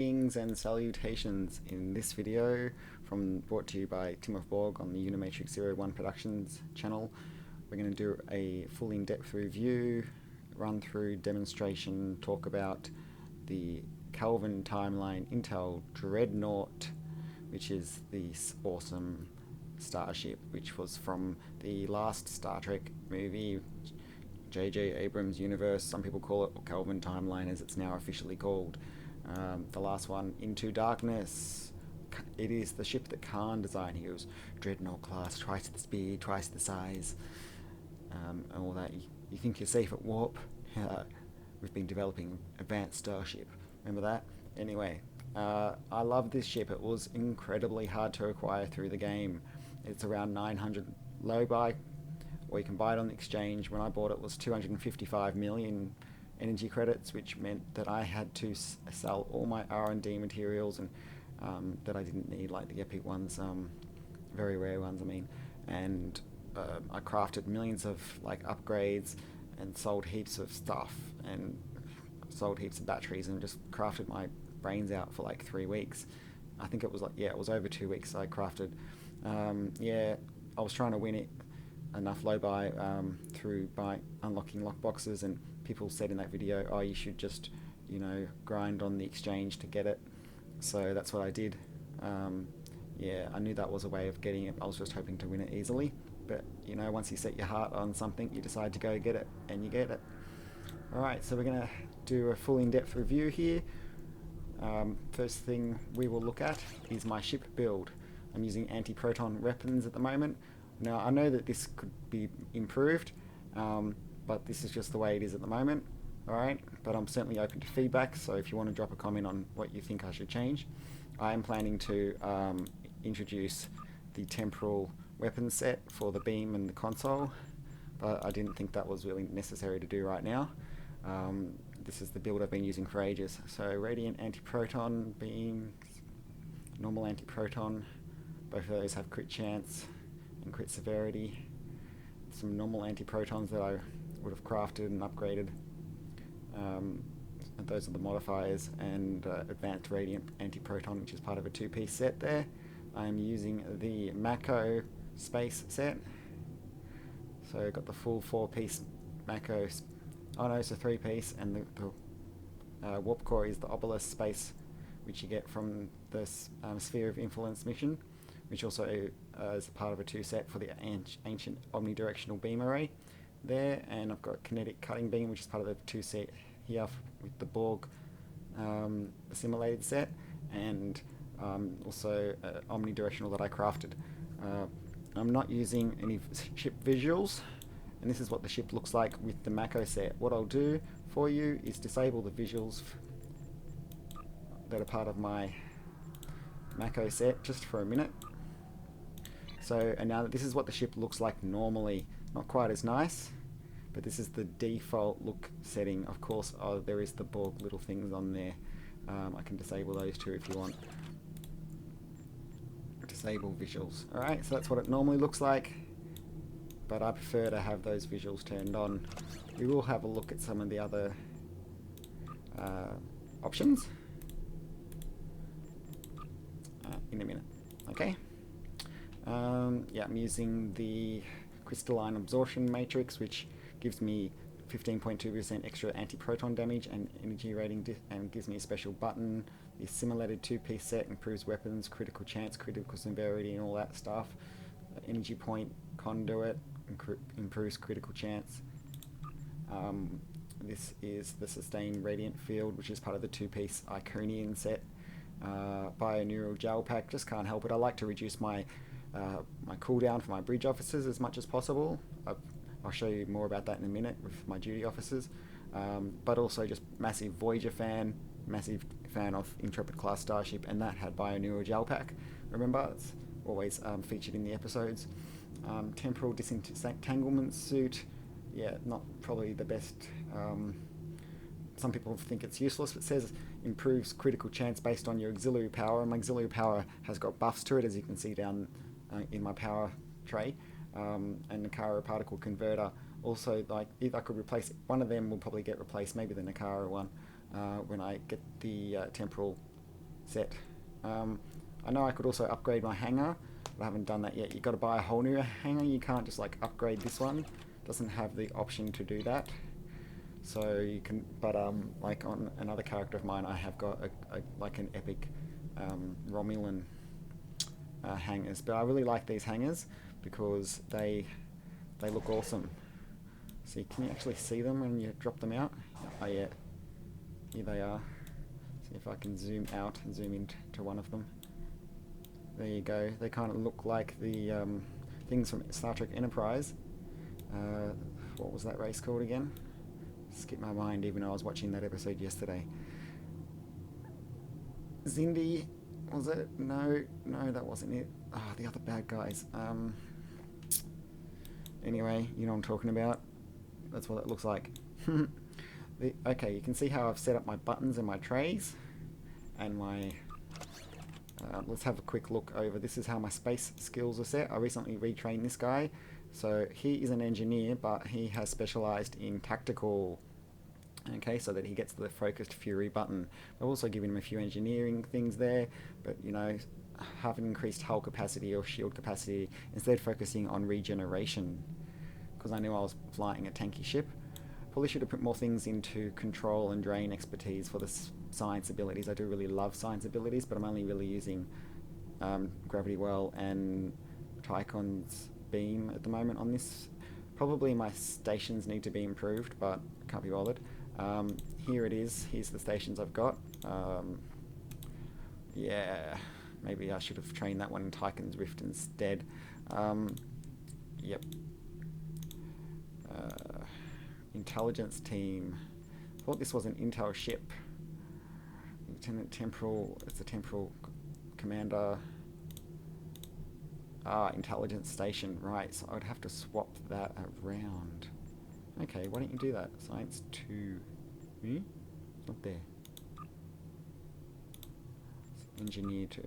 Greetings and salutations. In this video, brought to you by Tim of Borg on the Unimatrix 01 Productions channel, we're going to do a full in-depth review, run through, demonstration, talk about the Kelvin timeline Intel Dreadnought, which is this awesome starship, which was from the last Star Trek movie, J.J. Abrams' universe. Some people call it Kelvin timeline, as it's now officially called. The last one, Into Darkness. It is the ship that Khan designed. He was Dreadnought class, twice the speed, twice the size, and all that. You think you're safe at warp? We've been developing advanced Starship. Remember that? Anyway, I love this ship. It was incredibly hard to acquire through the game. It's around 900 low buy, or you can buy it on the exchange. When I bought it was 255 million energy credits, which meant that I had to sell all my R&D materials and that I didn't need, like the epic ones, very rare ones I mean, and I crafted millions of like upgrades and sold heaps of stuff and sold heaps of batteries and just crafted my brains out for like 3 weeks. I think it was like, yeah, it was over 2 weeks I crafted. Yeah, I was trying to win it enough low buy through unlocking lockboxes, and people said in that video, oh, you should just, grind on the exchange to get it. So that's what I did. Yeah, I knew that was a way of getting it. I was just hoping to win it easily, but once you set your heart on something, you decide to go get it, and you get it. Alright, so we're gonna do a full in-depth review here. First thing we will look at is my ship build. I'm using anti-proton weapons at the moment. Now, I know that this could be improved, but this is just the way it is at the moment. Alright, but I'm certainly open to feedback, so if you want to drop a comment on what you think I should change. I am planning to introduce the temporal weapon set for the beam and the console, but I didn't think that was really necessary to do right now. This is the build I've been using for ages. So radiant anti-proton beams, normal anti-proton, both of those have crit chance and crit severity. Some normal anti-protons that I would have crafted and upgraded. And those are the modifiers, and advanced radiant anti-proton, which is part of a 2-piece set there. I'm using the M.A.C.O space set. So I've got the full 4-piece M.A.C.O. Oh no, it's a 3-piece, and the warp core is the obelisk space, which you get from the Sphere of Influence mission, which also is a part of a 2 set for the ancient omnidirectional beam array there. And I've got kinetic cutting beam, which is part of the 2 set here with the Borg assimilated set, and also omnidirectional that I crafted. I'm not using any ship visuals, and this is what the ship looks like with the M.A.C.O set. What I'll do for you is disable the visuals that are part of my M.A.C.O set just for a minute. So, and now this is what the ship looks like normally. Not quite as nice, but this is the default look setting. Of course, there is the Borg little things on there. I can disable those too if you want. Disable visuals. Alright, so that's what it normally looks like, but I prefer to have those visuals turned on. We will have a look at some of the other options in a minute. Okay. Yeah, I'm using the crystalline absorption matrix, which gives me 15.2% extra anti-proton damage and energy rating, and gives me a special button. The assimilated 2-piece set improves weapons, critical chance, critical severity, and all that stuff. Energy point conduit improves critical chance. This is the sustained radiant field, which is part of the 2-piece Iconian set. Bioneural gel pack, just can't help it. I like to reduce my cooldown for my bridge officers as much as possible. I'll show you more about that in a minute with my duty officers. But also just massive Voyager fan, massive fan of Intrepid class Starship, and that had Bioneural gel pack. Remember, it's always featured in the episodes. Temporal disentanglement suit, yeah, not probably the best. Some people think it's useless. It says improves critical chance based on your auxiliary power, and my auxiliary power has got buffs to it, as you can see down in my power tray. And the Nakara particle converter also, like, if I could replace one of them, will probably get replaced, maybe the Nakara one, when I get the temporal set. I know I could also upgrade my hangar, but I haven't done that yet. You've got to buy a whole new hangar. You can't just like upgrade this one. It doesn't have the option to do that. So you can, but like on another character of mine, I have got like an epic Romulan hangars. But I really like these hangars because they look awesome. See, can you actually see them when you drop them out? Oh yeah, here they are. See if I can zoom out and zoom into one of them. There you go. They kind of look like the things from Star Trek Enterprise. What was that race called again? Skipped my mind even though I was watching that episode yesterday. Zindi, was it? No, that wasn't it. Oh, the other bad guys. Anyway, you know what I'm talking about. That's what it looks like. Okay, you can see how I've set up my buttons and my trays. And my... let's have a quick look over. This is how my space skills are set. I recently retrained this guy. So he is an engineer, but he has specialized in tactical. Okay, so that he gets the focused fury button. I've also given him a few engineering things there, but you know, have an increased hull capacity or shield capacity, instead focusing on regeneration, because I knew I was flying a tanky ship. Probably should have put more things into control and drain expertise for the science abilities. I do really love science abilities, but I'm only really using Gravity Well and Tycon's Beam at the moment on this. Probably my stations need to be improved, but can't be bothered. Here it is. Here's the stations I've got. Yeah, maybe I should have trained that one in Tycon's Rift instead. Yep. Intelligence team. Thought this was an intel ship. Lieutenant Temporal. It's a temporal commander. Intelligence station. Right, so I would have to swap that around. Okay, why don't you do that? Science 2. It's not there. It's Engineer 2.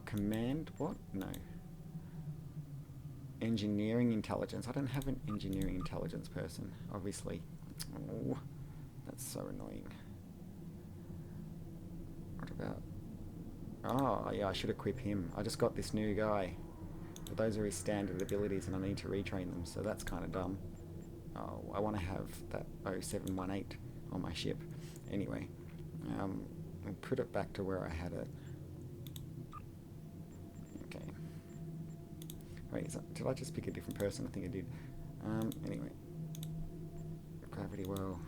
Command, what? No. Engineering intelligence. I don't have an engineering intelligence person, obviously. Oh, that's so annoying. What about... Oh, yeah, I should equip him. I just got this new guy. But those are his standard abilities and I need to retrain them, so that's kind of dumb. Oh, I want to have that 0718 on my ship. Anyway, I'll put it back to where I had it. Okay. Wait, did I just pick a different person? I think I did. Anyway. Gravity Well.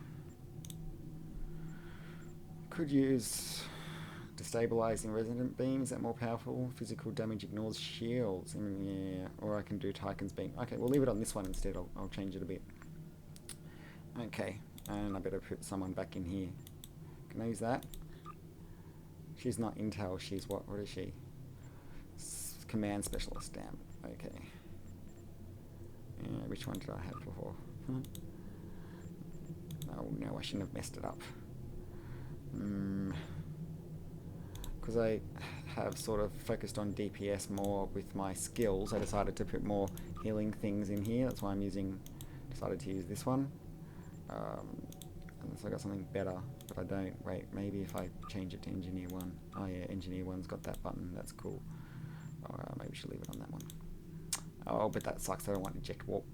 Could use... Destabilizing resonant beam, is that more powerful? Physical damage ignores shields. Yeah, or I can do Tycon's Beam. Okay, we'll leave it on this one instead. I'll change it a bit. Okay, and I better put someone back in here. Can I use that? She's not intel, she's what? What is she? Command specialist, damn. Okay. Yeah, which one did I have before? Oh no, I shouldn't have messed it up. Because I have sort of focused on DPS more with my skills, I decided to put more healing things in here. That's why I'm decided to use this one. Unless I got something better, but I don't. Wait, maybe if I change it to Engineer 1. Oh yeah, Engineer 1's got that button, that's cool. Maybe we should leave it on that one. Oh, but that sucks, I don't want Eject Warp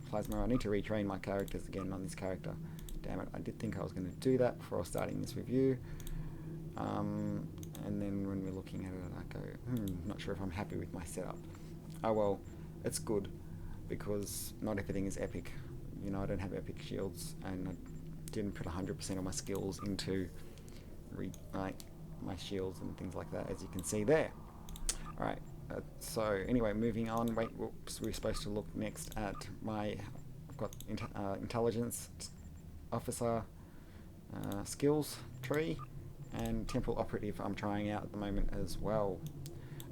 Plasma. I need to retrain my characters again on this character. Damn it, I did think I was going to do that before starting this review. And then when we're looking at it, I go, not sure if I'm happy with my setup. Oh well, it's good, because not everything is epic. You know, I don't have epic shields, and I didn't put 100% of my skills into like my shields and things like that, as you can see there. Alright, so anyway, moving on. Wait, whoops, we're supposed to look next at my... I've got intelligence officer skills tree, and temporal operative I'm trying out at the moment as well.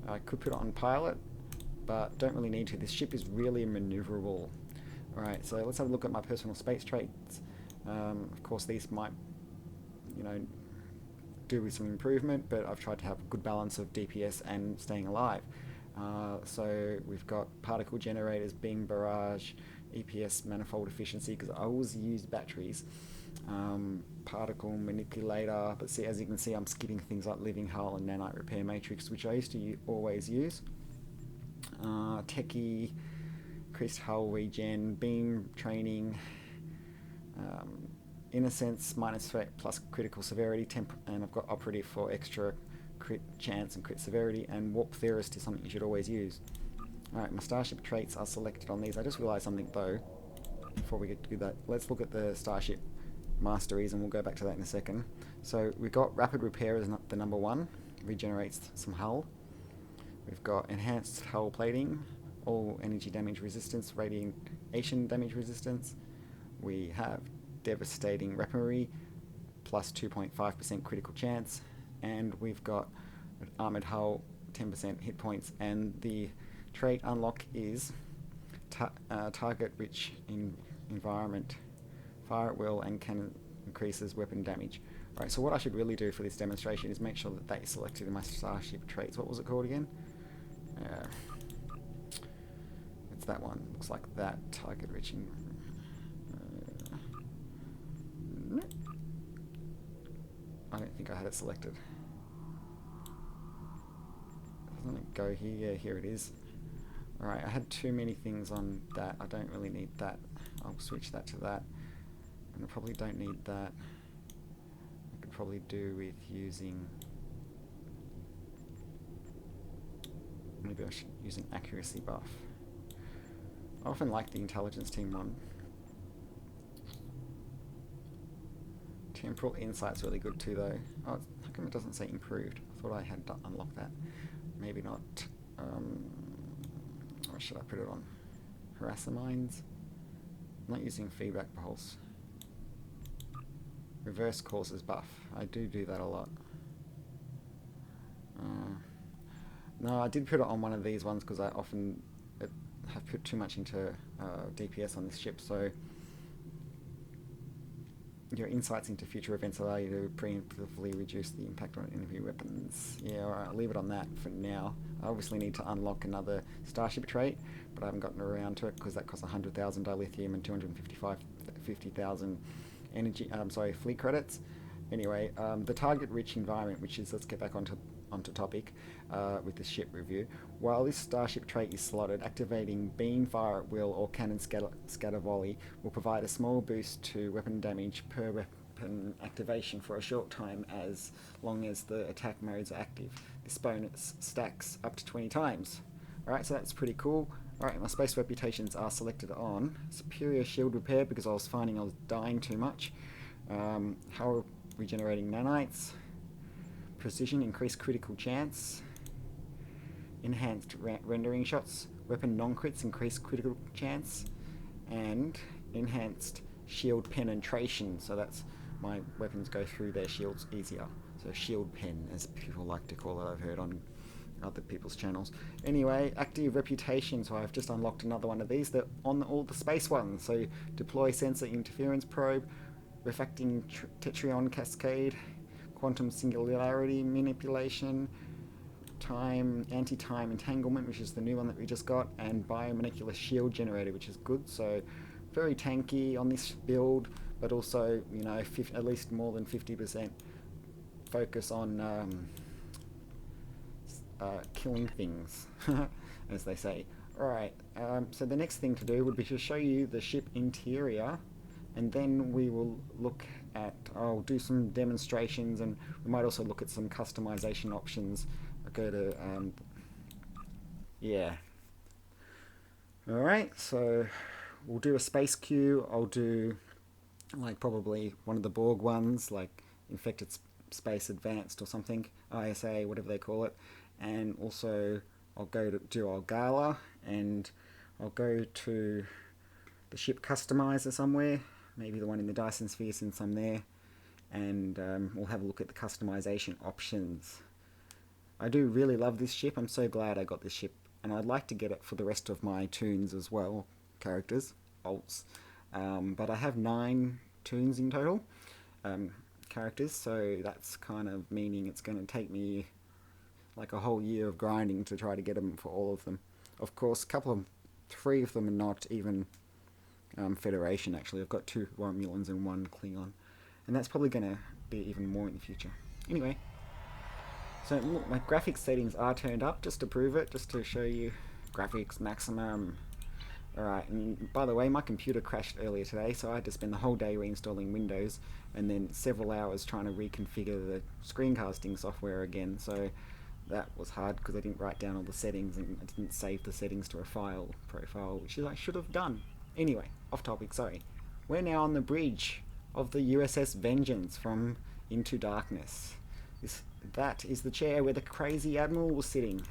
I could put it on pilot, but don't really need to. This ship is really maneuverable. Alright, so let's have a look at my personal space traits. Of course these might, you know, do with some improvement, but I've tried to have a good balance of DPS and staying alive. So we've got particle generators, beam barrage, EPS manifold efficiency, because I always use batteries. particle manipulator, but see, as you can see, I'm skipping things like living hull and nanite repair matrix, which I used to always use. Techie, increased hull regen, beam training, innocence minus threat plus critical severity, and I've got operative for extra crit chance and crit severity, and warp theorist is something you should always use. Alright, my Starship traits are selected on these. I just realised something though, before we get to do that. Let's look at the Starship masteries and we'll go back to that in a second. So we've got rapid repair as the number one, regenerates some hull. We've got enhanced hull plating, all energy damage resistance, radiation damage resistance. We have devastating weaponry, plus 2.5% critical chance, and we've got armored hull, 10% hit points, and the trait unlock is target rich environment, fire at will, and can increases weapon damage. Right, so what I should really do for this demonstration is make sure that that is selected in my Starship traits. What was it called again? It's that one. Looks like that. Target rich. I don't think I had it selected. Doesn't it go here? Yeah, here it is. Alright, I had too many things on that. I don't really need that. I'll switch that to that. And I probably don't need that. I could probably do with using... Maybe I should use an accuracy buff. I often like the intelligence team one. Temporal insight's really good too though. Oh, how come it doesn't say improved? I thought I had unlocked that. Maybe not. Or should I put it on? Harasser mines? I'm not using feedback pulse. Reverse courses buff. I do that a lot. No, I did put it on one of these ones because I often have put too much into DPS on this ship, so your insights into future events allow you to preemptively reduce the impact on enemy weapons. Yeah, alright, I'll leave it on that for now. I obviously need to unlock another Starship trait, but I haven't gotten around to it because that costs 100,000 dilithium and 250,000 energy. Fleet credits. Anyway, the target-rich environment, which is, let's get back onto topic with the ship review. While this Starship trait is slotted, activating beam, fire at will, or cannon scatter volley will provide a small boost to weapon damage per weapon activation for a short time as long as the attack modes are active. This bonus stacks up to 20 times. Alright, so that's pretty cool. Alright, my space reputations are selected on superior shield repair because I was finding I was dying too much. Hull regenerating nanites. Precision, increased critical chance. Enhanced rendering shots. Weapon non-crits, increased critical chance. And enhanced shield penetration. So that's my weapons go through their shields easier. So shield pen, as people like to call it, I've heard on other people's channels. Anyway, active reputation. So I've just unlocked another one of these. They're on all the space ones. So deploy sensor interference probe. Refracting Tetrion cascade. Quantum singularity manipulation, anti-time entanglement, which is the new one that we just got, and biomolecular shield generator, which is good. So very tanky on this build, but also, you know, at least more than 50% focus on killing things, as they say. Alright, so the next thing to do would be to show you the ship interior, and then we will look at, I'll do some demonstrations, and we might also look at some customization options. I'll go to, yeah. Alright, so we'll do a space queue. I'll do, like, probably one of the Borg ones, like Infected Space Advanced or something, ISA, whatever they call it. And also, I'll go to do Argala, and I'll go to the ship customizer somewhere. Maybe the one in the Dyson Sphere, since I'm there, and we'll have a look at the customization options. I do really love this ship. I'm so glad I got this ship, and I'd like to get it for the rest of my toons as well, characters, alts. But I have 9 toons in total, characters, so that's kind of meaning it's going to take me like a whole year of grinding to try to get them for all of them. Of course, 3 of them are not even Federation. Actually, I've got 2 Romulans and 1 Klingon. and that's probably going to be even more in the future. Anyway, so look, my graphics settings are turned up just to prove it, just to show you graphics maximum. Alright, and by the way, my computer crashed earlier today, so I had to spend the whole day reinstalling Windows and then several hours trying to reconfigure the screencasting software again. So that was hard because I didn't write down all the settings and I didn't save the settings to a profile, which I should have done. Anyway, off topic, sorry. We're now on the bridge of the U.S.S. Vengeance from Into Darkness. That is the chair where the crazy admiral was sitting.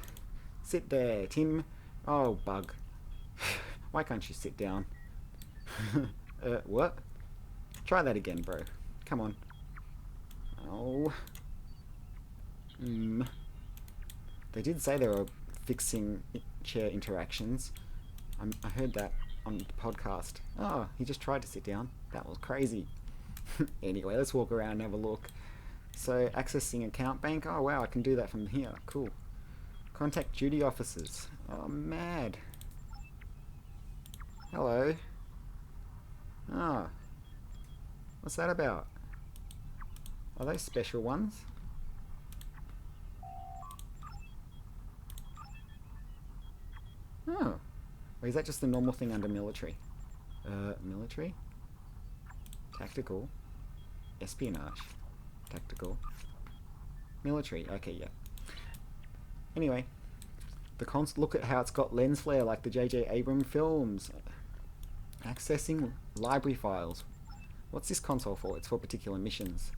Sit there, Tim. Oh, bug. Why can't you sit down? What? Try that again, bro. Come on. Oh. They did say they were fixing chair interactions. I heard that on the podcast. Oh, he just tried to sit down. That was crazy. Anyway, let's walk around and have a look. So, accessing account bank. Oh, wow, I can do that from here. Cool. Contact duty officers. Oh, mad. Hello. Ah. What's that about? Are those special ones? Oh. Or is that just the normal thing under military? Military? Tactical? Espionage? Tactical? Military. Okay, yeah. Anyway. Look at how it's got lens flare like the J.J. Abrams films. Accessing library files. What's this console for? It's for particular missions.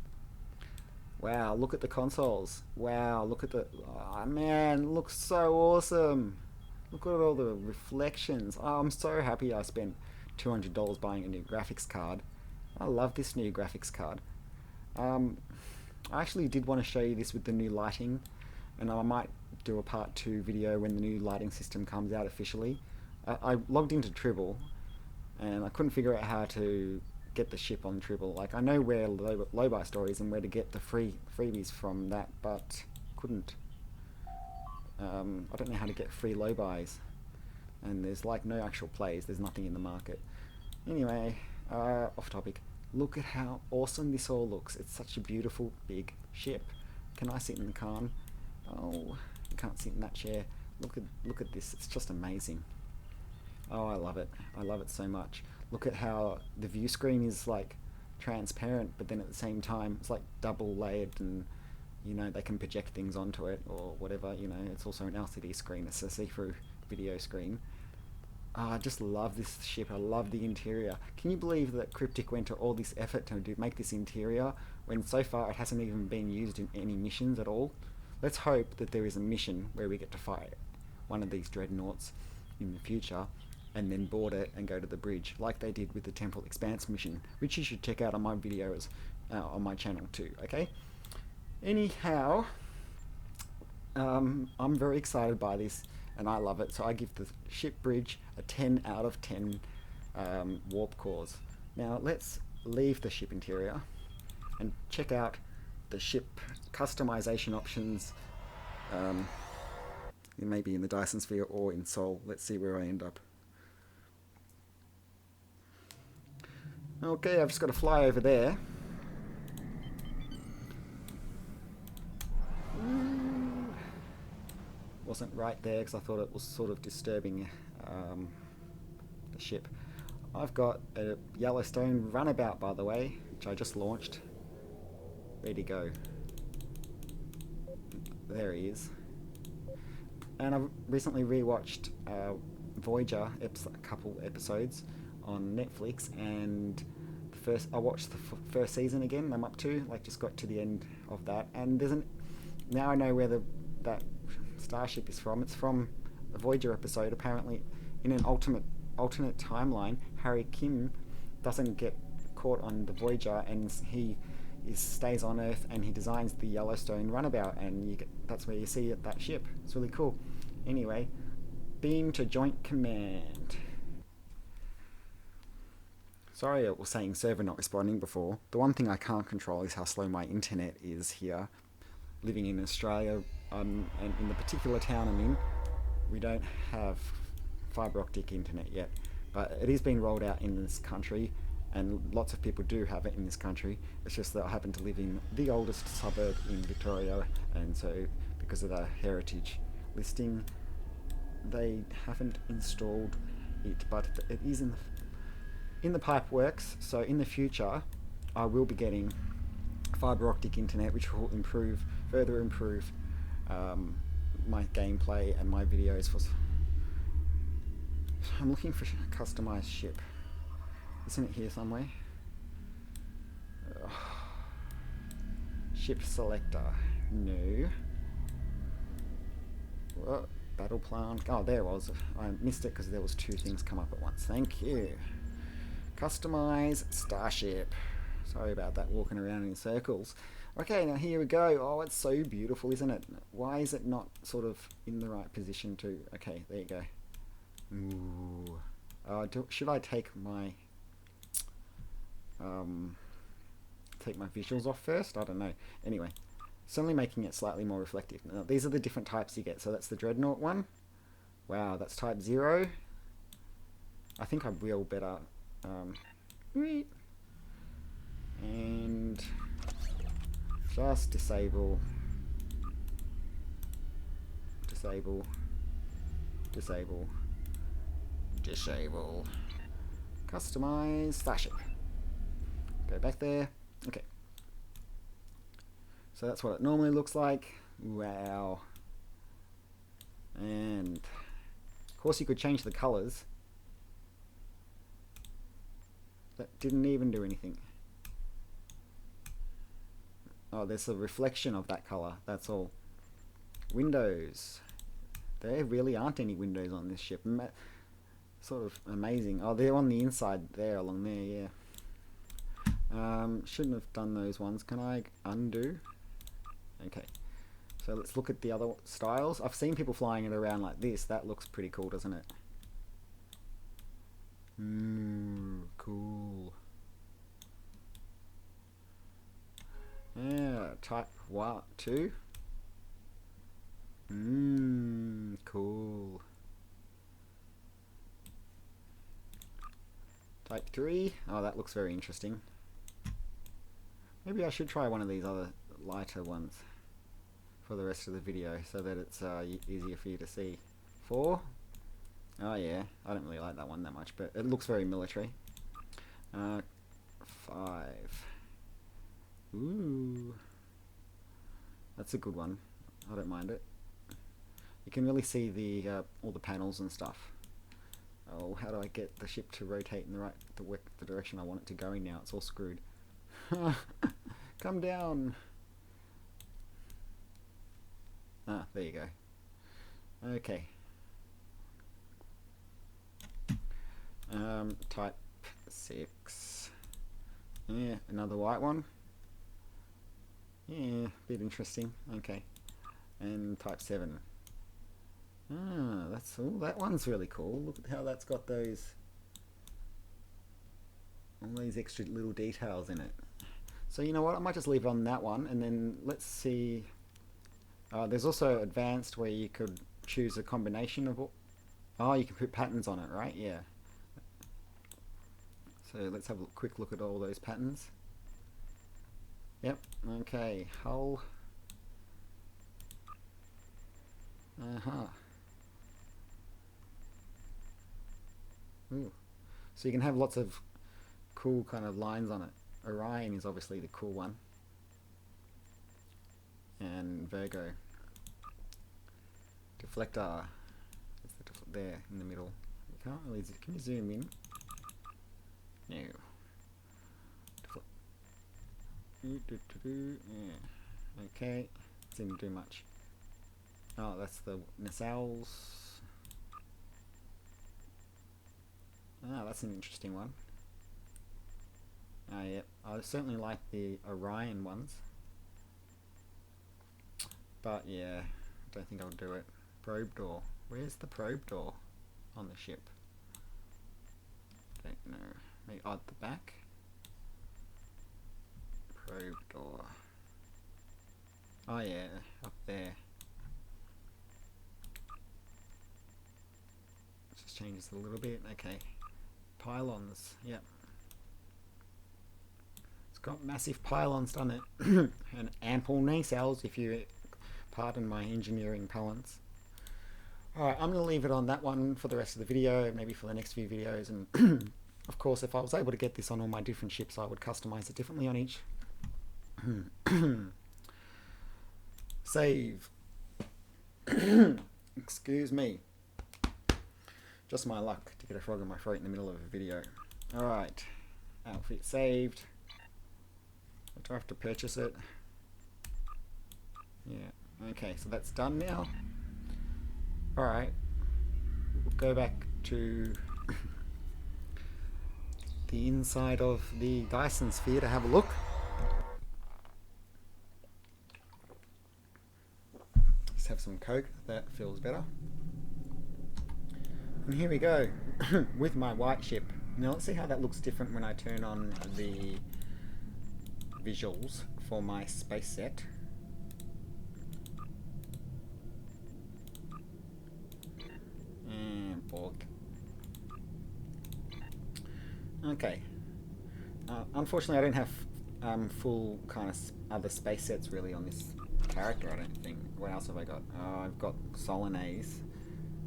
Wow, look at the consoles. Wow, look at the... Oh, man, it looks so awesome. Look at all the reflections. Oh, I'm so happy I spent $200 buying a new graphics card. I love this new graphics card. I actually did want to show you this with the new lighting, and I might do a part 2 video when the new lighting system comes out officially. I logged into Tribble, and I couldn't figure out how to get the ship on Tribble. Like, I know where low buy store is and where to get the freebies from that, but couldn't. I don't know how to get free low buys, and there's like no actual plays. There's nothing in the market. Anyway, off topic. Look at how awesome this all looks. It's such a beautiful big ship. Can I sit in the Khan? Oh, I can't sit in that chair. Look at this. It's just amazing. Oh, I love it. I love it so much. Look at how the view screen is like transparent, but then at the same time it's like double layered, and you know, they can project things onto it or whatever. You know, it's also an LCD screen. It's a see-through video screen. Oh, I just love this ship. I love the interior. Can you believe that Cryptic went to all this effort to make this interior when so far it hasn't even been used in any missions at all? Let's hope that there is a mission where we get to fight one of these dreadnoughts in the future and then board it and go to the bridge, like they did with the Temporal Expanse mission, which you should check out on my videos on my channel too, okay? Anyhow, I'm very excited by this, and I love it, so I give the ship bridge a 10 out of 10 warp cores. Now let's leave the ship interior and check out the ship customization options. It may be in the Dyson Sphere or in Sol. Let's see where I end up. Okay, I've just got to fly over there. Wasn't right there because I thought it was sort of disturbing the ship. I've got a Yellowstone runabout, by the way, which I just launched. Ready to go. There he is. And I've recently rewatched Voyager, a couple episodes on Netflix, and I watched the first season again. I'm up to, like, just got to the end of that, and now I know where that Starship is from. It's from a Voyager episode. Apparently, in an alternate timeline, Harry Kim doesn't get caught on the Voyager, and he stays on Earth, and he designs the Yellowstone runabout, and that's where you see that ship. It's really cool. Anyway, beam to Joint Command. Sorry, it was saying server not responding before. The one thing I can't control is how slow my internet is here. Living in Australia, and in the particular town I'm in, we don't have fibre optic internet yet, but it is being rolled out in this country, and lots of people do have it in this country. It's just that I happen to live in the oldest suburb in Victoria, and so because of the heritage listing, they haven't installed it, but it is in the pipe works. So in the future, I will be getting fiber optic internet, which will further improve my gameplay and my videos. I'm looking for a customized ship. Isn't it here somewhere? Ship selector. No. What? Battle plan. Oh, there it was. I missed it because there was 2 things come up at once. Thank you. Customize Starship. Sorry about that, walking around in circles. Okay, now here we go. Oh, it's so beautiful, isn't it? Why is it not sort of in the right position to... Okay, there you go. Ooh. Should I take my visuals off first? I don't know. Anyway, it's only making it slightly more reflective. Now, these are the different types you get. So that's the Dreadnought one. Wow, that's type 0. I think I will better... and just disable, customize Starship. Go back there. Okay, so that's what it normally looks like. Wow. And of course you could change the colors. That didn't even do anything. Oh, there's a reflection of that color, that's all. Windows. There really aren't any windows on this ship. Sort of amazing. Oh, they're on the inside there, along there, yeah. Shouldn't have done those ones. Can I undo? Okay. So let's look at the other styles. I've seen people flying it around like this. That looks pretty cool, doesn't it? Cool. Yeah, type 2. Cool. Type 3. Oh, that looks very interesting. Maybe I should try one of these other lighter ones for the rest of the video so that it's easier for you to see. 4. Oh yeah, I don't really like that one that much, but it looks very military. 5. Ooh, that's a good one. I don't mind it. You can really see the all the panels and stuff. Oh, how do I get the ship to rotate in the direction I want it to go in now? It's all screwed. Come down. Ah, there you go. Okay. Type 6. Yeah, another white one. Yeah, bit interesting. Okay. And type 7. Ah, that's all. That one's really cool. Look at how that's got all these extra little details in it. So you know what? I might just leave it on that one, and then let's see. There's also advanced where you could choose a combination of. Oh, you can put patterns on it, right? Yeah. So let's have a quick look at all those patterns. Yep. Okay. Hull. Ooh. So you can have lots of cool kind of lines on it. Orion is obviously the cool one. And Virgo. Deflector. There in the middle. You can't really. Can you zoom in? No. Yeah. Okay. Didn't do much. Oh, that's the nacelles. Ah, that's an interesting one. Oh, yeah. I certainly like the Orion ones. But yeah, I don't think I'll do it. Probe door. Where's the probe door on the ship? Don't know. Maybe at the back? Probe door. Oh yeah, up there. Just changes a little bit. Okay. Pylons. Yep. got massive pylons, done it? And ample nacelles, if you pardon my engineering parlance. Alright, I'm going to leave it on that one for the rest of the video, maybe for the next few videos, and of course if I was able to get this on all my different ships I would customize it differently on each. Save. Excuse me. Just my luck to get a frog in my throat in the middle of a video. Alright, outfit saved. Do I have to purchase it? Yeah, okay, so that's done now. Alright, we'll go back to the inside of the Dyson sphere to have a look. Let's have some Coke, that feels better. And here we go, with my white ship. Now let's see how that looks different when I turn on the visuals for my space set. And Borg. Okay. Unfortunately I don't have full kind of other space sets really on this character, I don't think. What else have I got? I've got Solanaze.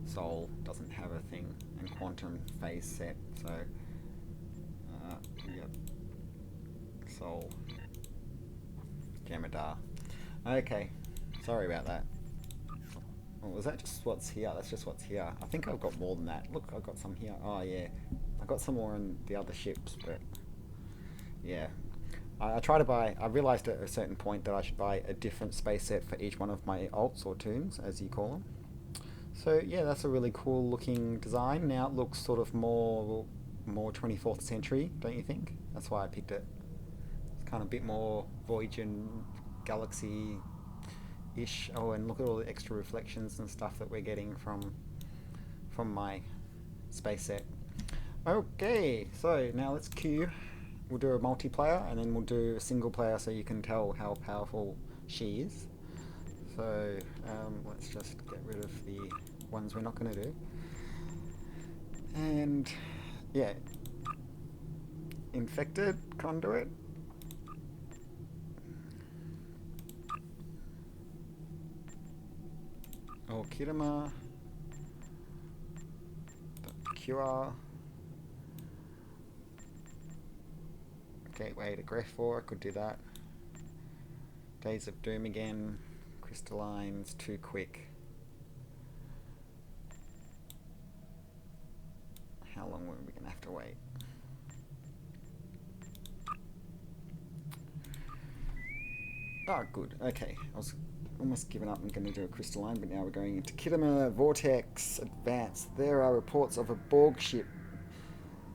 Sol doesn't have a thing. And Quantum Phase set, so yep. Sol. Gamadar. Okay, sorry about that. Oh, was that just what's here? That's just what's here. I think I've got more than that. Look, I've got some here. Oh yeah, I got some more in the other ships, but yeah. I try to buy, I realized at a certain point that I should buy a different space set for each one of my alts or toons, as you call them. So yeah, that's a really cool looking design. Now it looks sort of more 24th century, don't you think? That's why I picked it. It's kind of a bit more Voyager Galaxy-ish. Oh, and look at all the extra reflections and stuff that we're getting from my space set. Okay, so now let's queue. We'll do a multiplayer and then we'll do a single player so you can tell how powerful she is. So let's just get rid of the ones we're not going to do. And yeah, infected conduit. Oh, Khitomer. QR. Gateway to Greph4, I could do that. Days of Doom again. Crystalline's too quick. How long are we going to have to wait? Oh, good. Okay. I was almost given up and going to do a crystalline, but now we're going into Khitomer, Vortex, Advanced. There are reports of a Borg ship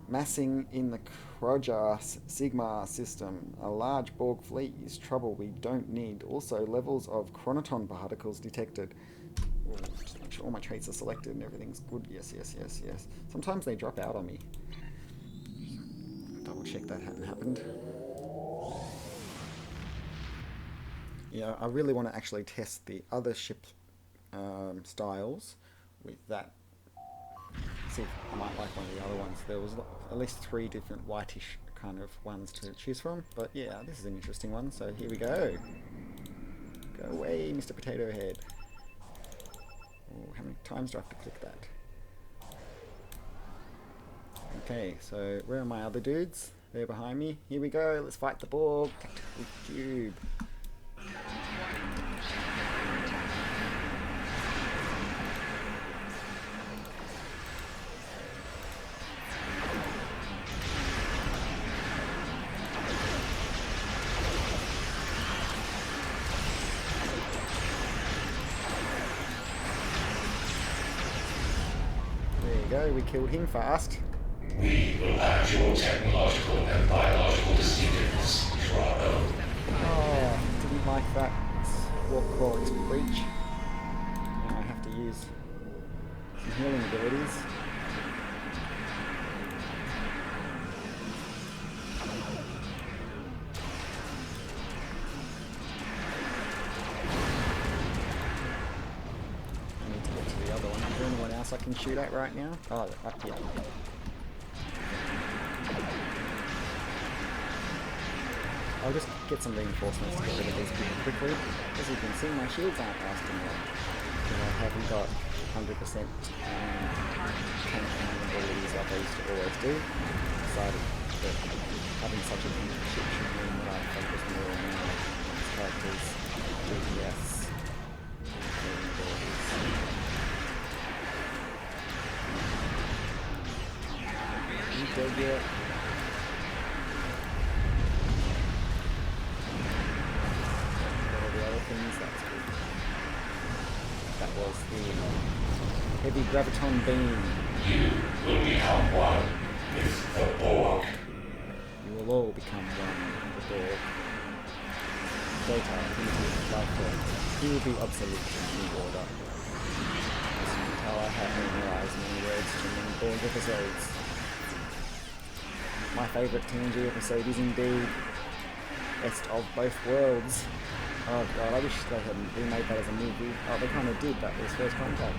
massing in the Quadrant Sigma system. A large Borg fleet is trouble we don't need. Also, levels of chronoton particles detected. Oh, just make sure all my traits are selected and everything's good. Yes, yes, yes, yes. Sometimes they drop out on me. Double check that hadn't happened. Yeah, I really want to actually test the other ship styles with that. See if I might like one of the other ones. There was at least 3 different whitish kind of ones to choose from. But yeah, this is an interesting one. So here we go. Go away, Mr. Potato Head. Oh, how many times do I have to click that? Okay, so where are my other dudes? They're behind me. Here we go. Let's fight the Borg. Tactical Cube. We killed him fast. We will add your technological and biological distinctiveness to our own. Oh, didn't like that warp core breach. Now I have to use some healing abilities. I can shoot at right now. Oh, up here. get some reinforcements to get rid of these people quickly. As you can see, my shields aren't lasting long. Because I haven't got 100% tank abilities like I used to always do. I decided that having such a huge ship should mean that I focus more on these characters' DPS abilities. You dead yet? That's good. That was the heavy graviton beam. You will become one with the Borg. You will all become one with the Borg. Data, primitive life form. He will be obsolete in new order. As you can tell, I have memorized many words to many Borg episodes. My favourite TNG episode is indeed Best of Both Worlds. Oh god, I wish they had remade that as a movie. Oh, they kind of did, that was First Contact.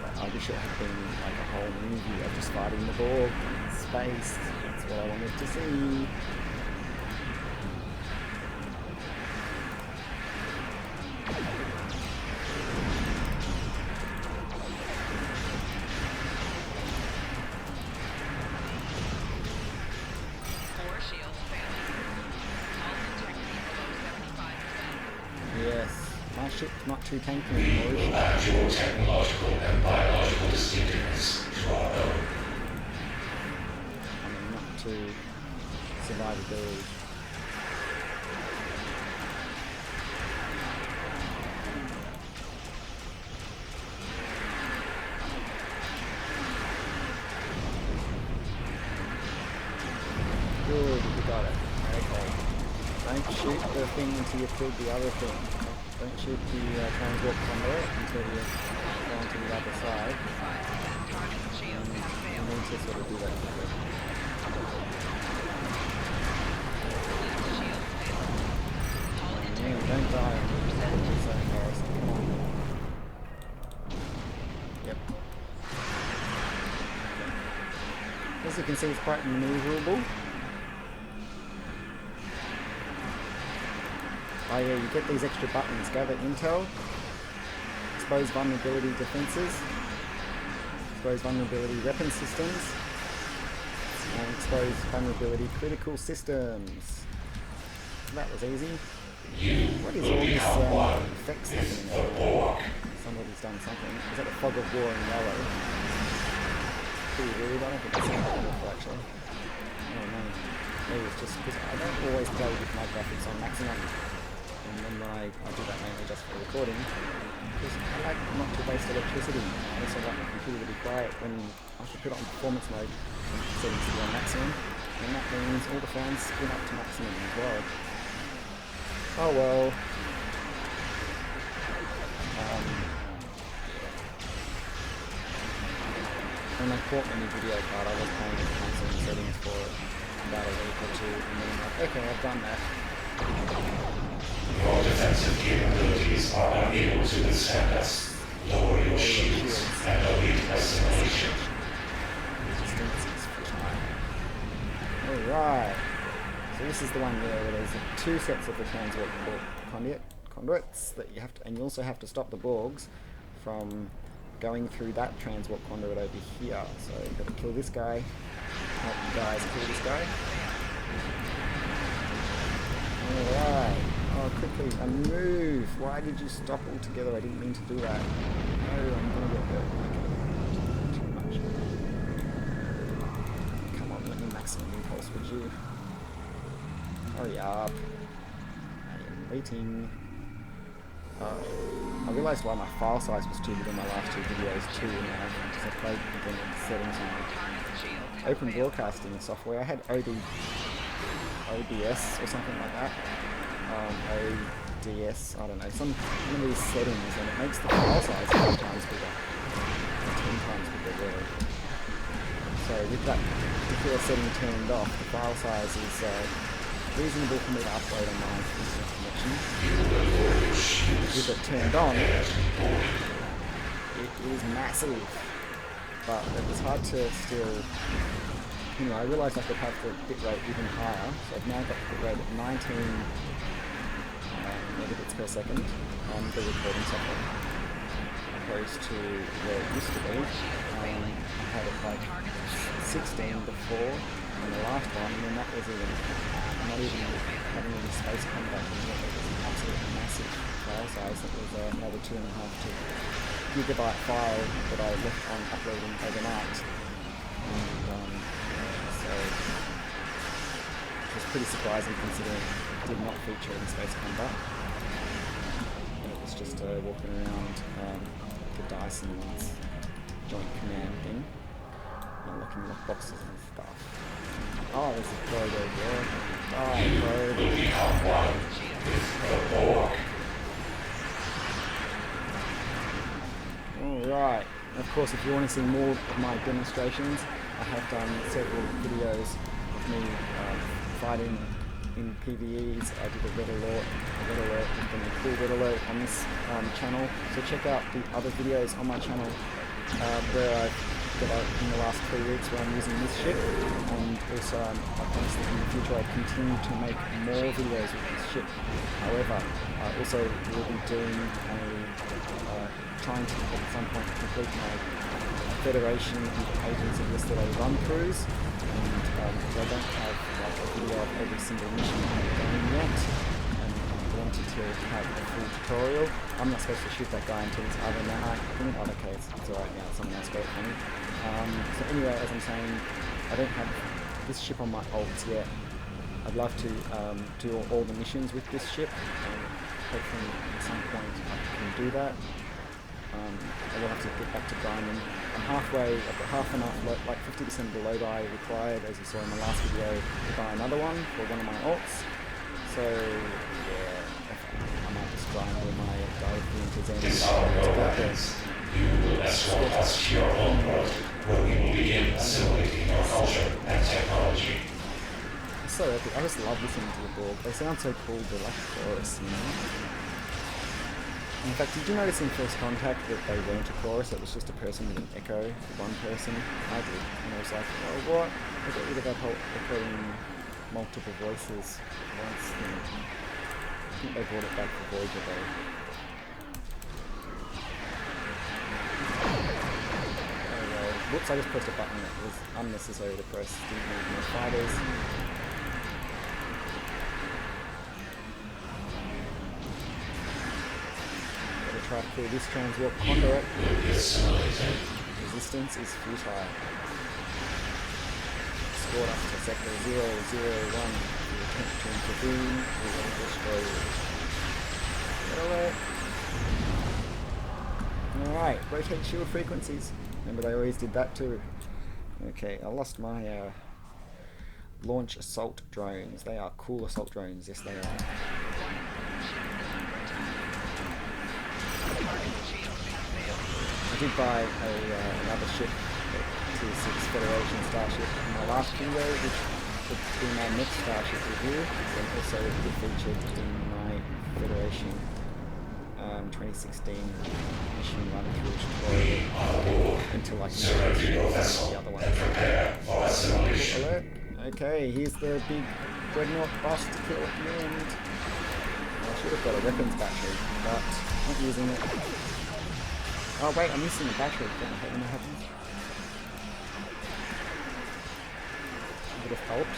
But I wish it had been like a whole movie of just fighting the Borg in space. That's what I wanted to see. Yes, my ship's not too tanky anymore, is it? Actual technological and biological distinctiveness is our own. I mean, not too survivability. Good, you got it. Okay. Don't shoot the thing until you've killed the other thing. Don't shoot the transport conduit until you've gone to the other side. You need to sort of do that quickly. Man, don't die. It's so embarrassing. Come on. Yep. Okay. As you can see, it's quite maneuverable. Oh yeah, you get these extra buttons. Gather intel, expose vulnerability defenses, expose vulnerability weapon systems, and expose vulnerability critical systems. That was easy. What is all this effects happening over? Somebody's done something. Is that a fog of war in yellow? Pretty weird. I don't think it's that awful actually. Oh no. Maybe it's just because I don't always play with my graphics on maximum. And then when I do that mainly just for recording, because I like not to waste electricity. I also like my computer to be quiet when I should put it on performance mode and settings to be on maximum. And that means all the fans spin up to maximum as well. Oh well. When I bought my new video card, I was playing with maximum settings for about a week or two, and then I'm like, okay, I've done that. Your defensive capabilities are unable to withstand us. Lower your shields and elite assimilation. Resistance is futile. Alright. So this is the one where there's two sets of the transport conduits that you have to, and you also have to stop the Borgs from going through that transport conduit over here. So you've got to kill this guy, help you guys kill this guy. Alright. Oh, quickly, a move! Why did you stop altogether? I didn't mean to do that. No, I'm gonna get hurt. Too much. Come on, let me maximum impulse, would you? Hurry up. I am waiting. I realised why my file size was too big in my last two videos too, because I played again with settings on open broadcasting software. I had OBS or something like that. ODS, I don't know, some of these settings, and it makes the file size 5 times bigger, 10 times bigger really. So with that particular setting turned off, the file size is reasonable for me to upload on my internet connection. With it turned on, it is massive, but it was hard to still Anyway, I realised I could have the bitrate even higher, so I've now got the bitrate at 19 megabits per second on the recording software, opposed to where it used to be. I had it like 16 before in the last one, and then that was even not even having any space combat, and yet it was an absolutely massive file size. That was another 2.5 gigabyte file that I left on uploading overnight. And so it was pretty surprising considering it did not feature in space combat. And it was just walking around the Dyson's joint command thing, unlocking lockboxes and stuff. Oh, there's a Borg over there. Die, Borg. Will become one with the Borg. Alright, of course if you want to see more of my demonstrations, I have done several videos of me fighting in PvEs. I did a red alert, with a cool red alert on this channel, so check out the other videos on my channel where in the last 3 weeks where I'm using this ship, and also I promise that in the future I continue to make more videos with this ship. However, I also will be doing trying to at some point complete my Federation and Agents of Yesterday run-throughs, and because I don't have like a video of every single mission I'm doing yet, and I wanted to have a full tutorial. I'm not supposed to shoot that guy until it's either now. Okay, it's alright now, someone else got it for me. So anyway, as I'm saying, I don't have this ship on my ults yet. I'd love to do all the missions with this ship, and hopefully at some point I can do that. I will have to get back to grinding. I'm halfway, I've got half enough, like 50% of the low buy required, as you saw in the last video, to buy another one for one of my alts. So yeah, I might just grind all my directly into Zen. This is our weapons. You will escort us to your own world, where we will begin assimilating your culture and technology. It's so epic. I just love listening to the Borg. They sound so cool, they're like chorus, you know? In fact, did you notice in First Contact that they weren't a chorus? It was just a person with an echo, one person. I did. And I was like, oh, what? I got rid of that whole echoing multiple voices once. I think they brought it back for Voyager though. Whoops, I just pressed a button that was unnecessary to press. Didn't need more fighters. Gotta try to clear this transwarp conduit. Resistance is futile. Scored up to sector 001. If you attempt to intervene, we will destroy you. Alright, rotate shield frequencies. Remember they always did that too. Okay, I lost my launch assault drones. They are cool assault drones, yes they are. I did buy another ship, a Tier 6 Federation Starship in my last video, which would be my next Starship review, and also be featured in my Federation 2016 mission run through tutorial until I can get the other one. Alert. Okay, here's the big Dreadnought boss to kill at the end. I should have got a weapons battery, but I'm not using it. Oh wait, I'm missing the battery. What the heck when that happens? Would have helped.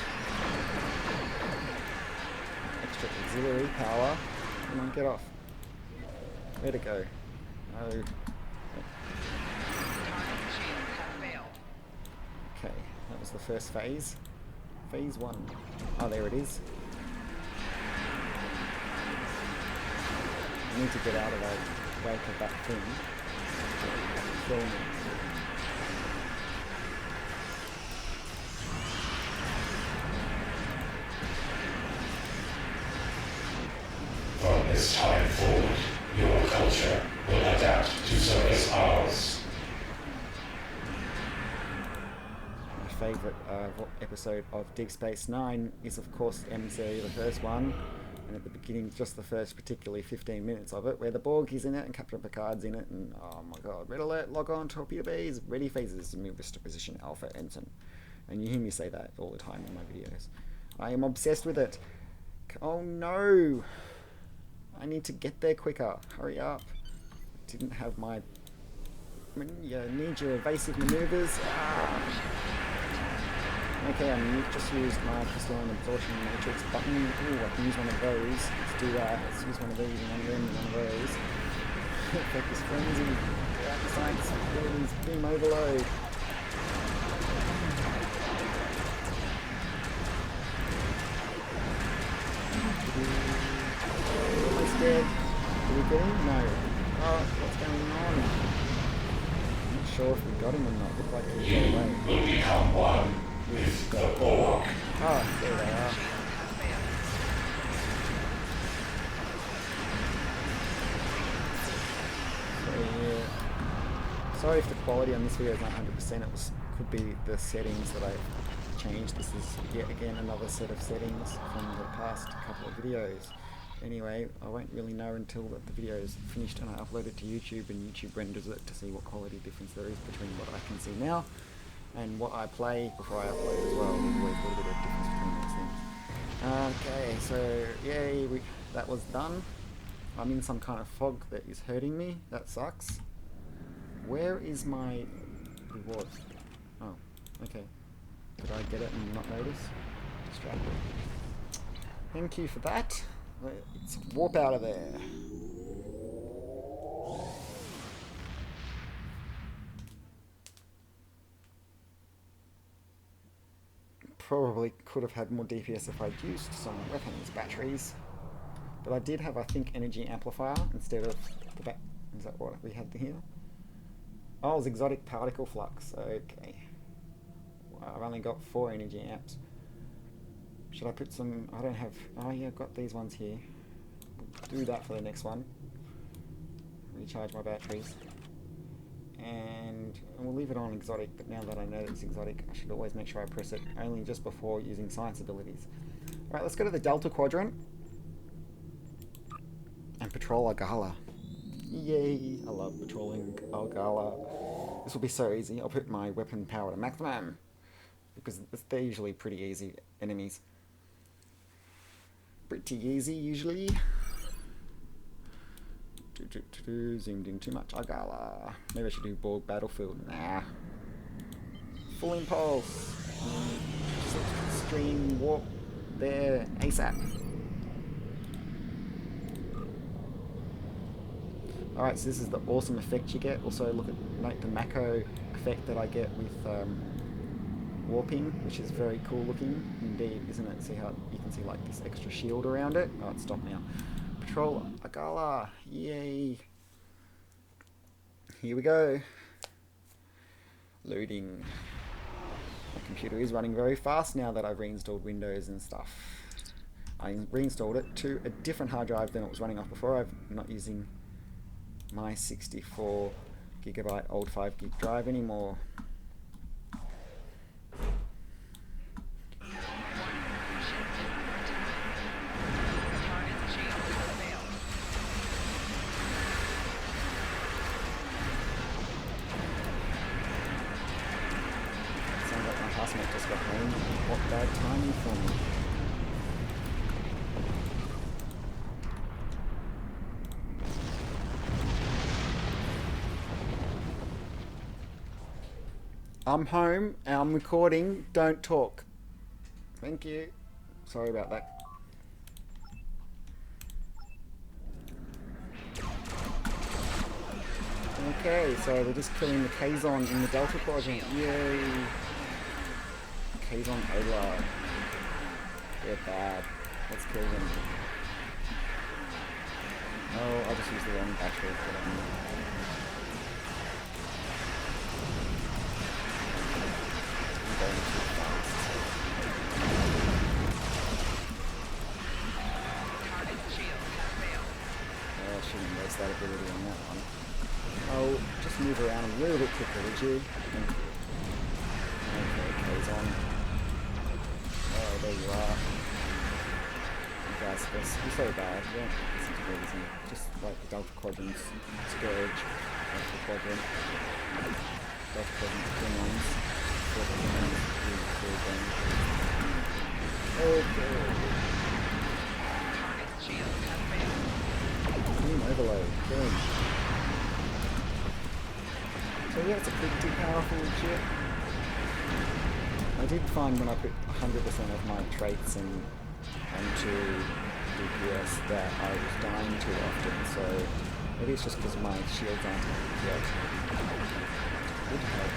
Extra auxiliary power. Come on, get off. Where'd it go? Oh. Okay, that was the first phase. Phase 1. Oh, there it is. I need to get out of the wake of that thing. From this time forward, your culture will adapt to service ours. My favourite episode of Deep Space Nine is of course M.A.C.O, the first one, and at the beginning just the first particularly 15 minutes of it, where the Borg is in it and Captain Picard's in it, and oh my god, red alert, log on, torpedo bays, ready phases, move to position Alpha Ensign. And you hear me say that all the time in my videos. I am obsessed with it. Oh no! I need to get there quicker. Hurry up. Didn't have my... You need your evasive maneuvers. Ah. Okay, I just used my crystalline absorption matrix button. Ooh, I can use one of those. Let's do that. Let's use one of these and one of them and one of those. Focus frenzy. Get out the science abilities. Beam overload. Almost dead. Did we get him? No. Oh, what's going on? I'm not sure if we got him or not. Looked like he got away. Will become one with the Borg. Oh, there they are. So yeah. Sorry if the quality on this video is not 100%. It could be the settings that I've changed. This is yet again another set of settings from the past couple of videos. Anyway, I won't really know until the video is finished and I upload it to YouTube and YouTube renders it to see what quality difference there is between what I can see now and what I play before I upload as well. There's always a little bit of difference between those things. Okay, so yay, that was done. I'm in some kind of fog that is hurting me. That sucks. Where is my reward? Oh, okay. Did I get it and not notice? Distracted. Thank you for that. Let's warp out of there. Probably could have had more DPS if I'd used some weapons batteries. But I did have, I think, energy amplifier instead of the back. Is that what we had here? Oh, it was exotic particle flux. Okay. Wow, I've only got 4 energy amps. Should I put some... I don't have... Oh yeah, I've got these ones here. Do that for the next one. Recharge my batteries. And we'll leave it on exotic, but now that I know that it's exotic, I should always make sure I press it only just before using science abilities. Alright, let's go to the Delta Quadrant. And patrol Argala. Yay! I love patrolling Argala. This will be so easy. I'll put my weapon power to maximum. Because they're usually pretty easy enemies. Pretty easy, usually. Zoomed in too much. Argala. Maybe I should do Borg Battlefield. Nah. Full impulse. Extreme warp there. ASAP. Alright, so this is the awesome effect you get. Also, note the M.A.C.O effect that I get with warping, which is very cool looking indeed, isn't it? See how you can see like this extra shield around it? Oh, it's stopped now. Patrol Argala, yay! Here we go. Loading. My computer is running very fast now that I've reinstalled Windows and stuff. I reinstalled it to a different hard drive than it was running off before. I'm not using my 64 gigabyte old 5 gig drive anymore. Classmate just got home. What bad timing for me. I'm home and I'm recording. Don't talk. Thank you. Sorry about that. Okay, so we're just killing the Kazon in the Delta Quadrant. Yay! Kazon Ola. They're bad. Let's kill them. Oh, I'll just use the wrong battery for them. I'm going too fast. Oh, I shouldn't waste that ability on that one. Oh, just move around a little bit quicker, would you? Thank you. Okay, Kazon. Oh, there you are. You guys, you're so bad. You don't listen to reason. Just like the Delta Quadrant's Scourge, Delta Quadrant, Delta Quadrant Demons. Beam overload. Boom. So yeah, it's a pretty powerful chip. I did find when I put 100% of my traits onto DPS that I was dying too often, so maybe it's just because my shields aren't yet. Would help.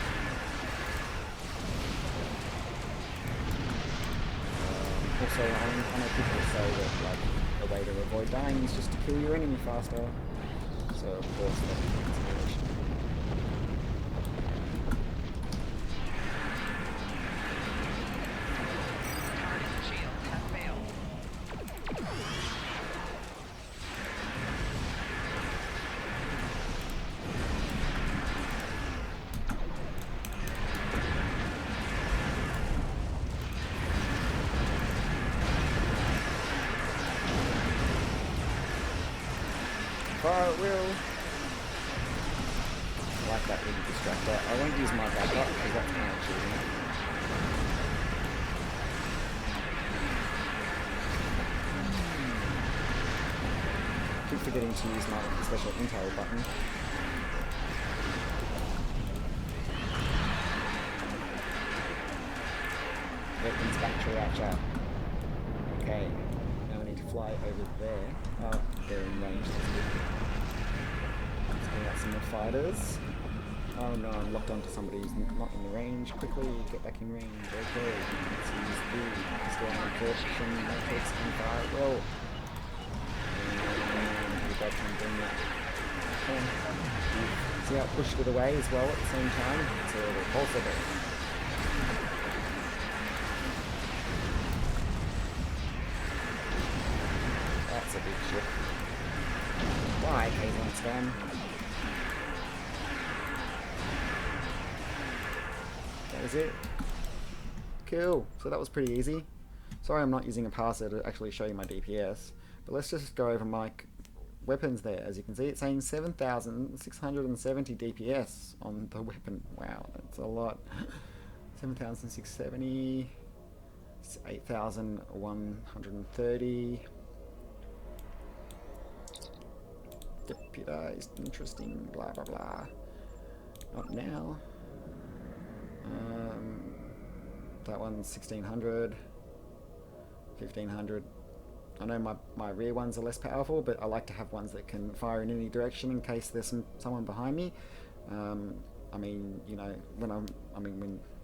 Also, I know people say that like a way to avoid dying is just to kill your enemy faster. So of course that's a consideration. Fire at will. I like that little distractor. I won't use my backup because that's kind of cheating. Keep forgetting to use my special intel button. Weapons battery out chat. Okay. Now we need to fly over there. Oh, they're in range, that's good. Let's bring out some more fighters. Oh no, I'm locked onto somebody who's not in the range. Quickly, get back in range. Okay, let's use the Storm Torsion Matrix and fire at will. And we both can bring that. See how it pushed it away as well at the same time? It's a repulsor there. That's a big ship. Why, Kelvin spam? That was it. Cool. So that was pretty easy. Sorry I'm not using a parser to actually show you my DPS. But let's just go over my weapons there. As you can see, it's saying 7,670 DPS on the weapon. Wow, that's a lot. 7,670. 8,130. Deputized, interesting, blah blah blah. Not now. That one's 1,600. 1,500. I know my rear ones are less powerful, but I like to have ones that can fire in any direction in case there's someone behind me. I mean, you know, when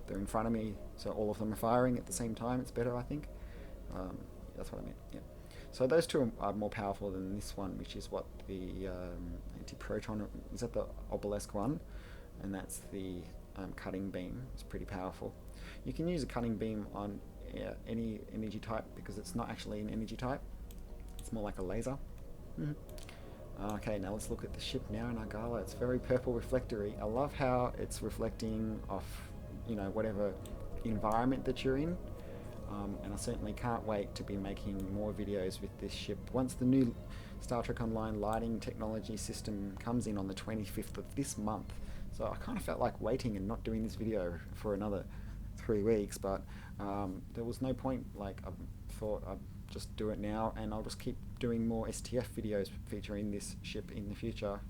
they're in front of me, so all of them are firing at the same time, it's better, I think. That's what I meant, yeah. So those two are more powerful than this one, which is what the anti-proton, is that the obelisk one? And that's the cutting beam. It's pretty powerful. You can use a cutting beam on any energy type because it's not actually an energy type. It's more like a laser. Okay, now let's look at the ship now in Argala. It's very purple reflectory. I love how it's reflecting off, you know, whatever environment that you're in. And I certainly can't wait to be making more videos with this ship. Once the new Star Trek Online lighting technology system comes in on the 25th of this month. So I kind of felt like waiting and not doing this video for another 3 weeks, but there was no point. Like, I thought I'd just do it now, and I'll just keep doing more STF videos featuring this ship in the future,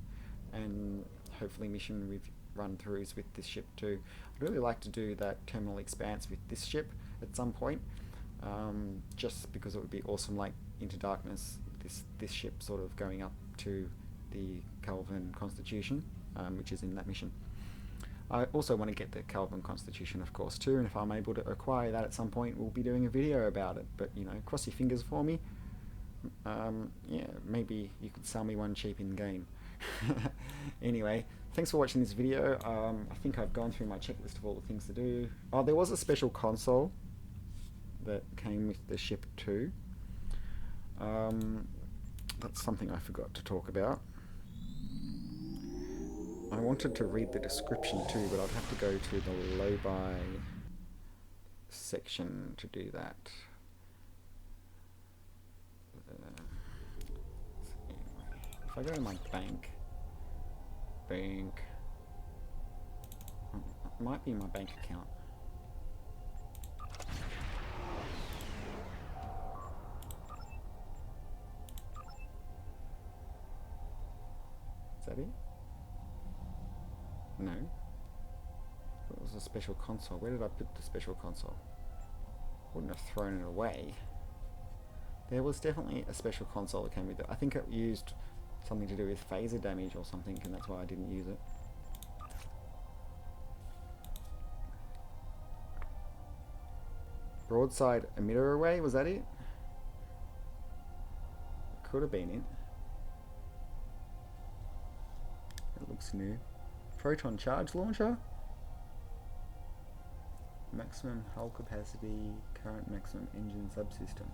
and hopefully mission with run-throughs with this ship too. I'd really like to do that terminal expanse with this ship at some point, just because it would be awesome, like Into Darkness, this ship sort of going up to the Kelvin Constitution, which is in that mission. I also want to get the Kelvin Constitution, of course, too, and if I'm able to acquire that at some point, we'll be doing a video about it. But, you know, cross your fingers for me. Yeah, maybe you could sell me one cheap in game. Anyway, thanks for watching this video. I think I've gone through my checklist of all the things to do. Oh, there was a special console that came with the ship too. That's something I forgot to talk about. I wanted to read the description too, but I'd have to go to the lay-by section to do that. If I go to my bank, it might be my bank account. Is that it? No. It was a special console. Where did I put the special console? Wouldn't have thrown it away. There was definitely a special console that came with it. I think it used something to do with phaser damage or something, and that's why I didn't use it. Broadside emitter array, was that it? Could have been it. It looks new. Proton charge launcher? Maximum hull capacity, current maximum engine subsystem.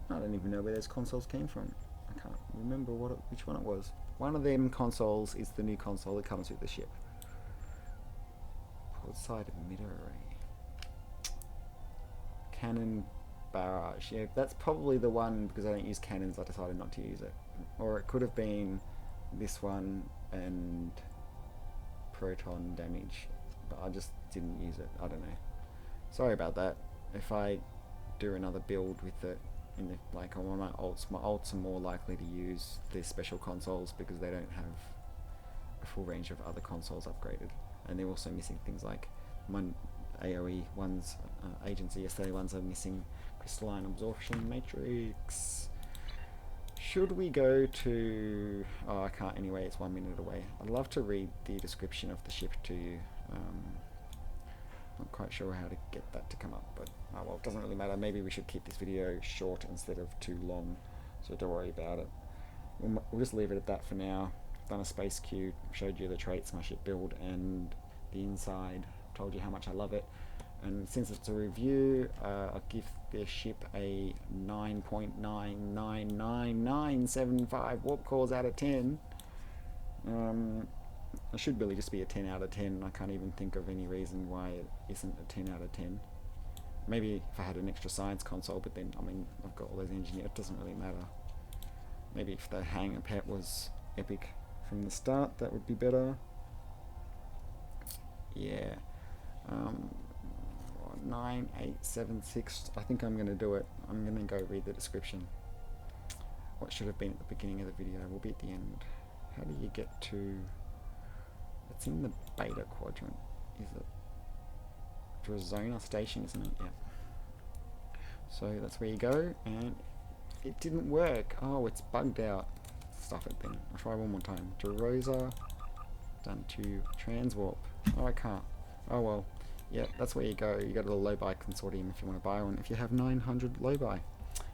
I don't even know where those consoles came from. I can't remember which one it was. One of them consoles is the new console that comes with the ship. Broadside emitter array. Cannon barrage. Yeah, that's probably the one, because I don't use cannons, I decided not to use it. Or it could have been this one and proton damage, but I just didn't use it. I don't know. Sorry about that. If I do another build with it, like on my ults are more likely to use these special consoles because they don't have a full range of other consoles upgraded, and they're also missing things like AOE ones, Agency SA ones are missing crystalline absorption matrix. Should we go to... oh, I can't anyway, it's 1 minute away. I'd love to read the description of the ship to you. Not quite sure how to get that to come up, but oh well, it doesn't really matter. Maybe we should keep this video short instead of too long, so don't worry about it. We'll just leave it at that for now. Done a space queue, showed you the traits my ship build and the inside, told you how much I love it. And since it's a review, I'll give this ship a 9.99975 warp cores out of 10. It should really just be a 10 out of 10. I can't even think of any reason why it isn't a 10 out of 10. Maybe if I had an extra science console, but then, I mean, I've got all those engineers, it doesn't really matter. Maybe if the hangar pet was epic from the start, that would be better. Yeah. 9876. I think I'm going to do it. I'm going to go read the description. What should have been at the beginning of the video will be at the end. How do you get to... it's in the beta quadrant. Is it? Drazona station, isn't it? Yeah. So that's where you go, and it didn't work. Oh, it's bugged out. Stuff it then. I'll try one more time. Drazona done to transwarp. Oh, I can't. Oh well. Yeah, that's where you go. You go to the low-buy consortium if you want to buy one, if you have 900 low-buy.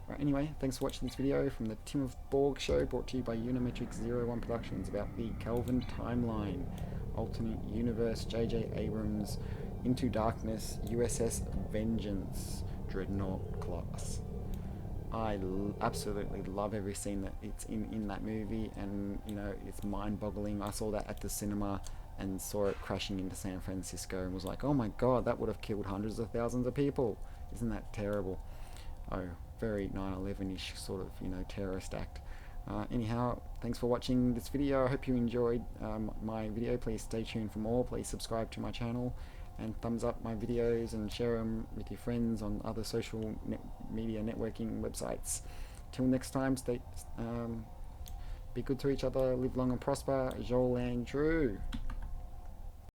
Right, anyway, thanks for watching this video from the Tim of Borg show, brought to you by Unimatrix 01 Productions, about the Kelvin timeline, alternate universe, J.J. Abrams, Into Darkness, U.S.S. Vengeance, Dreadnought class. I absolutely love every scene that it's in that movie, and you know, it's mind-boggling. I saw that at the cinema and saw it crashing into San Francisco and was like, oh my god, that would have killed hundreds of thousands of people. Isn't that terrible? Oh, very 9/11ish sort of, you know, terrorist act. Anyhow, thanks for watching this video. I hope you enjoyed my video. Please stay tuned for more. Please subscribe to my channel and thumbs up my videos and share them with your friends on other social media networking websites. Till next time, be good to each other, live long and prosper. Joel and Drew.